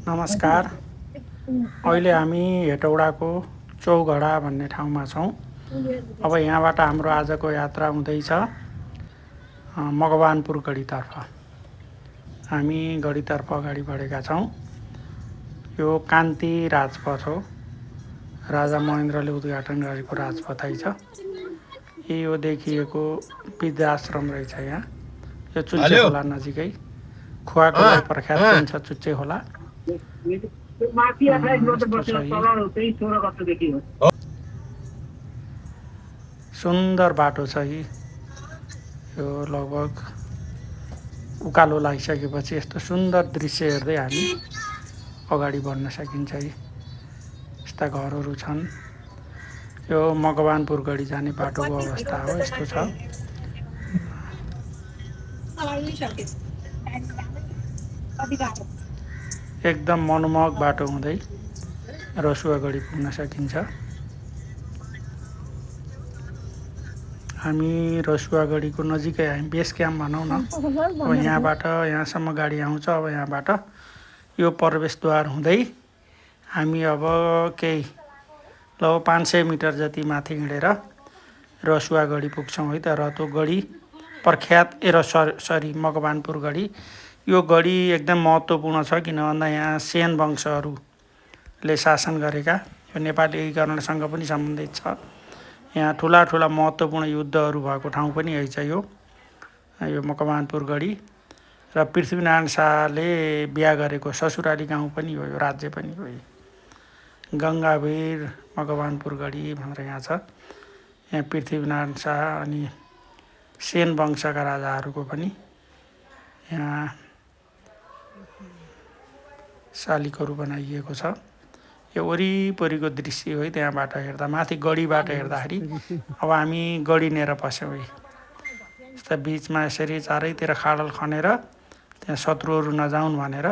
नमस्कार। अहिले हामी हेटौडाको चौघडा भन्ने ठाउँमा छौँ। अब यहाँबाट हाम्रो आजको यात्रा हुँदैछ मकवानपुर गढीतर्फ। हामी गढीतर्फ अगाडि बढेका छौँ। यो कान्ति राजपथ हो। राजा महेन्द्रले उद्घाटन गरेको राजपथै छ। यो देखिएको विद्याश्रम रहेछ यहाँ। यो चुच्चे खोला नजिकै खुवाको लागि प्रख्यात पनि छ चुच्चे खोला। सुन्दर बाटो छ यो लगभग उकालो लागिसकेपछि यस्तो सुन्दर दृश्य हेर्दै हामी अगाडि बढ्न सकिन्छ। यस्ता घरहरू छन्। यो मकवानपुर गढी जाने बाटोको अवस्था हो यस्तो छ। एकदम मनमोहक बाटो हुँदै रसुवागढी पुग्न सकिन्छ। हामी रसुवागढीको नजिकै हामी बेस क्याम्प भनौँ न। अब यहाँबाट यहाँसम्म गाडी आउँछ। अब यहाँबाट यो प्रवेशद्वार हुँदै हामी अब केही लगभग 500 मिटर जति माथि हिँडेर रसुवागढी पुग्छौँ है त। रतो गढी प्रख्यात मकवानपुर गढी। यो गढी एकदम महत्त्वपूर्ण छ किन भन्दा यहाँ सेन वंशहरूले शासन गरेका। यो नेपाली एकीकरणसँग पनि सम्बन्धित छ। यहाँ ठुला ठुला महत्त्वपूर्ण युद्धहरू भएको ठाउँ पनि यही छ यो मकवानपुर गढी। र पृथ्वीनारायण शाहले बिहा गरेको ससुराली गाउँ पनि हो, यो राज्य पनि हो। गङ्गावीर मकवानपुर गढी भनेर यहाँ छ। यहाँ पृथ्वीनारायण शाह अनि सेन वंशका राजाहरूको पनि यहाँ शालिगहरू बनाइएको छ। यो वरिपरिको दृश्य हो त्यहाँबाट हेर्दा। माथि गढीबाट हेर्दाखेरि अब हामी गढीनेर पस्यौँ। यस्ता बिचमा यसरी चारैतिर खाडल खनेर त्यहाँ शत्रुहरू नजाउन् भनेर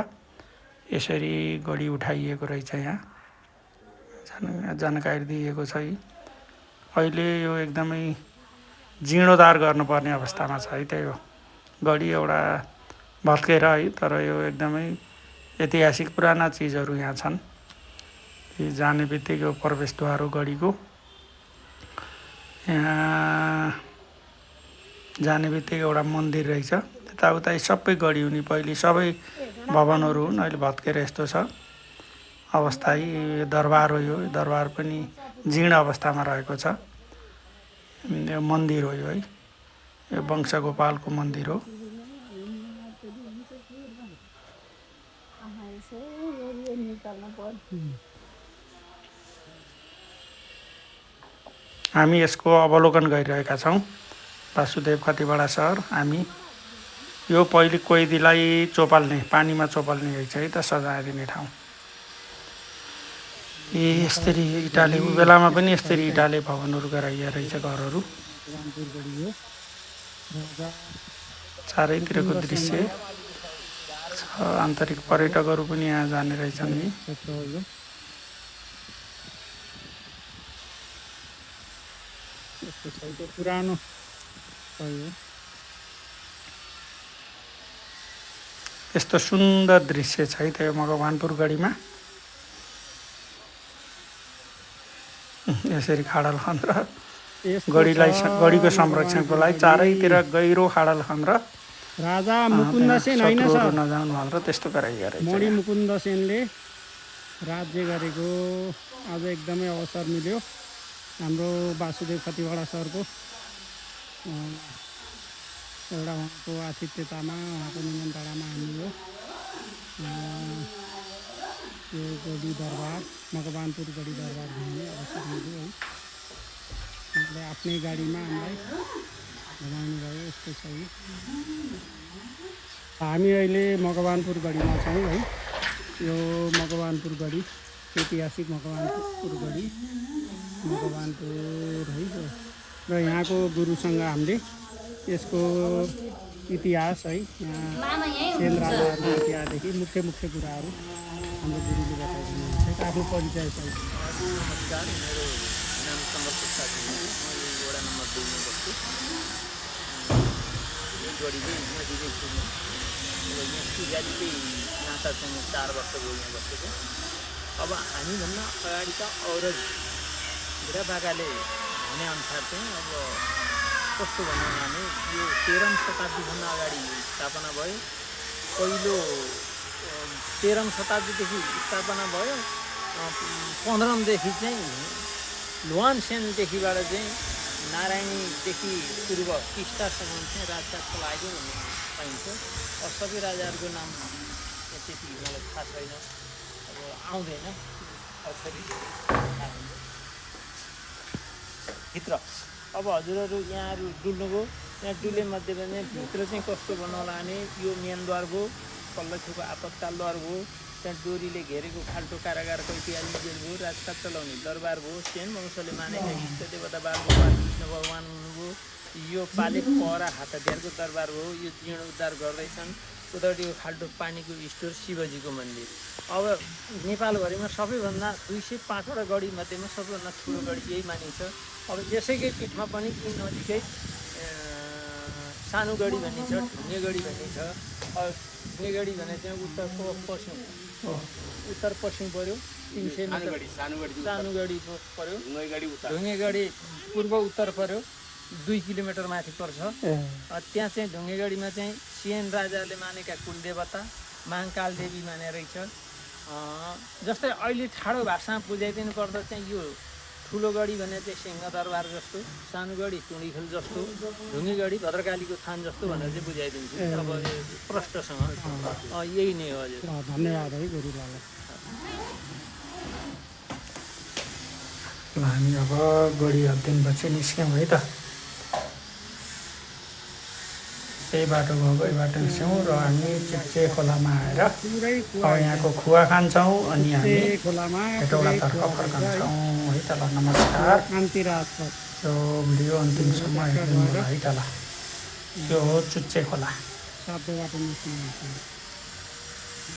यसरी गढी उठाइएको रहेछ। यहाँ जानकारी दिएको छ। अहिले यो एकदमै जीर्णोद्धार गर्नुपर्ने अवस्थामा छ है त। यो गढी एउटा भत्केर है, तर यो एकदमै ऐतिहासिक पुराना चिजहरू यहाँ छन्। जाने बित्तिकै प्रवेशद्वार हो गढीको। यहाँ जाने बित्तिकै एउटा मन्दिर रहेछ। यताउता सबै गढी हुने पहिले सबै भवनहरू हुन्, अहिले भत्केर यस्तो छ अवस्था। यो दरबार हो। यो दरबार पनि जीर्ण अवस्थामा रहेको छ। यो मन्दिर हो यो यो वंशगोपालको मन्दिर हो। हामी यसको अवलोकन गरिरहेका छौँ। वासुदेव खतिवडा सहर। हामी यो पहिले कैदीलाई चोपाल्ने, पानीमा चोपाल्ने रहेछ है त, सजाय दिने ठाउँ। यसरी इटाले बेलामा पनि यसरी इटाले भवनहरू गराइएको रहेछ, घरहरू। चारैतिरको दृश्य छ। आन्तरिक पर्यटकहरू पनि यहाँ जाने रहेछन्। पुरानो यस्तो सुन्दर दृश्य छ है त यो मकवानपुर गढीमा। यसरी खाडल खनेर गढीको संरक्षणको लागि चारैतिर गहिरो खाडल खनेर राजा मुकुन्द सेन होइन सर, नजाउन् भनेर त्यस्तो गराइएको रहेछ। मणि मुकुन्द सेनले राज्य गरेको आज एकदमै अवसर मिल्यो। हाम्रो वासुदेव खतिवडा सरको एउटा उहाँको आतिथ्यतामा, उहाँको निमन्त्रणामा हामी यो गढी दरबार, मकवानपुर गढी दरबार घुम्ने अवसर मिल्यो है। उहाँले आफ्नै गाडीमा हामीलाई घुमाउनु भयो। यस्तो छ। हामी अहिले मकवानपुर गढीमा छौँ है। यो मकवानपुर गढी ऐतिहासिक मकवानपुर गढी मकवानपुर है। र यहाँको गुरुसँग हामीले यसको इतिहास है, यहाँ सेन राजाहरूको इतिहासदेखि मुख्य कुराहरू हाम्रो गुरुले बताइदिनुहुन्छ। आफ्नो परिचय चाहिँ नमस्कार, मेरो नाम सङ्घर्ष साथी हो। म यो वडा नम्बर 2 मा बस्छु। यो गढी चाहिँ नजिकै छु म। यहाँ पुजारी चाहिँ अन्त चाहिँ 4 वर्ष भयो यहाँ बसेको। अब हामीभन्दा अगाडिका औरज बुढापाकाले भनेअनुसार चाहिँ अब कस्तो भनौँ भने यो 13औं शताब्दीभन्दा अगाडि स्थापना भयो। पहिलो 13औं शताब्दीदेखि स्थापना भयो। 15औंदेखि चाहिँ लुवानसेनदेखिबाट चाहिँ नारायणीदेखि पूर्व टिस्टासम्म चाहिँ राजकाज चलाएको भन्ने पाइन्छ। अब सबै राजाहरूको नाम त्यति मलाई थाहा छैन, अब आउँदैन अक्षरी भित्र। अब हजुरहरू यहाँहरू डुल्नुभयो, यहाँ डुले मध्येमा चाहिँ भित्र चाहिँ कस्तो बनाउला भने यो मेनद्वार भयो, पल्लो छेउको आपतकालद्वार भयो, त्यहाँ डोरीले घेरेको खाल्टो कारागारको इतिहास भयो, राजकाज चलाउने दरबार भयो, सेन वंशले मानेका इष्ट देवता बालगोपाल कृष्ण भगवान् हुनुभयो, यो पाले पहरा हात हतियारको दरबार भयो, यो जीर्णोद्धार गर्दैछन्। उतापट्टिको खाल्टो पानीको स्टोर शिवजीको मन्दिर। अब नेपालभरिमा सबैभन्दा 205वटा गढी मध्येमा सबैभन्दा ठुलो गढी यही मानिन्छ। अब यसैकै पिठमा पनि यी नजिकै सानो गढी भन्ने छ, ढुङ्गे गढी भन्ने छ। ढुङ्गे गढी भने चाहिँ उत्तर पश्चिम पऱ्यो 300 मिटर, सानो गढी पऱ्यो, ढुङ्गे गढी पूर्व उत्तर पऱ्यो 2 किलोमिटर माथि पर्छ। त्यहाँ चाहिँ ढुङ्गे गढीमा चाहिँ सेन राजाले मानेका कुलदेवता महाकाल देवी माने रहेछ। जस्तै अहिले ठाडो भाषामा बुझाइदिनु पर्दा चाहिँ यो ठुलो गढी भने चाहिँ सिंहदरबार जस्तो, सानो गढी टुँडीखेल जस्तो, ढुङ्गे गढी भद्रकालीको थान जस्तो भनेर चाहिँ बुझाइदिन्छु अब प्रष्टसँग। यही नै हो हजुर। धन्यवाद है गुरुलालाई। हामी अब गढी अध्ययनपछि निस्क्यौँ है त। त्यही बाटो गएको यही बाटो निस्क्यौँ र हामी चिप्चे खोलामा आएर अब यहाँको खुवा खान्छौँ अनि हामी हेटौडातर्फ फर्कन्छौँ है त। ल नमस्कार। यो भिडियो अन्तिमसम्म हेर्नु होला है त। ल यो हो चुच्चे खोला।